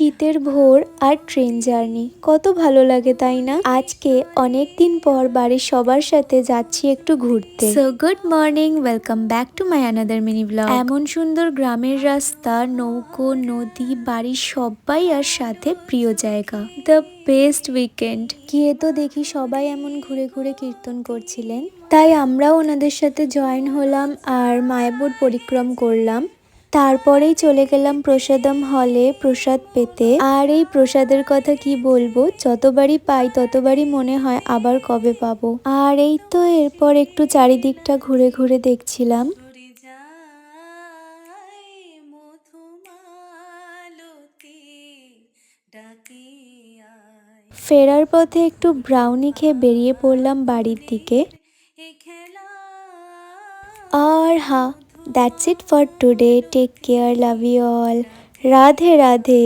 শীতের ভোর আর train journey কত ভালো লাগে, তাই না? আজকে অনেক দিন পর বাড়ির সবার সাথে যাচ্ছি একটু ঘুরতে। So good morning, welcome back to my another mini blog. এমন সুন্দর গ্রামের রাস্তা, নৌকো, নদী, বাড়ির সবাই আর সাথে প্রিয় জায়গা, দ্য বেস্ট উইকেন্ড। গিয়ে তো দেখি সবাই এমন ঘুরে ঘুরে কীর্তন করছিলেন, তাই আমরাও ওনাদের সাথে জয়েন হলাম আর মায়াপুর পরিক্রম করলাম। তারপরেই চলে গেলাম প্রসাদম হলে প্রসাদ পেতে। আর এই প্রসাদের কথা কি বলবো, যতবারই পাই ততবারই মনে হয় আবার কবে পাবো। আর এই তো এরপর একটু চারিদিকটা ঘুরে ঘুরে দেখছিলাম। ফেরার পথে একটু ব্রাউনি খেয়ে বেরিয়ে পড়লাম বাড়ির দিকে। আর হ্যাঁ, that's it for today. Take care. Love you all. Radhe Radhe.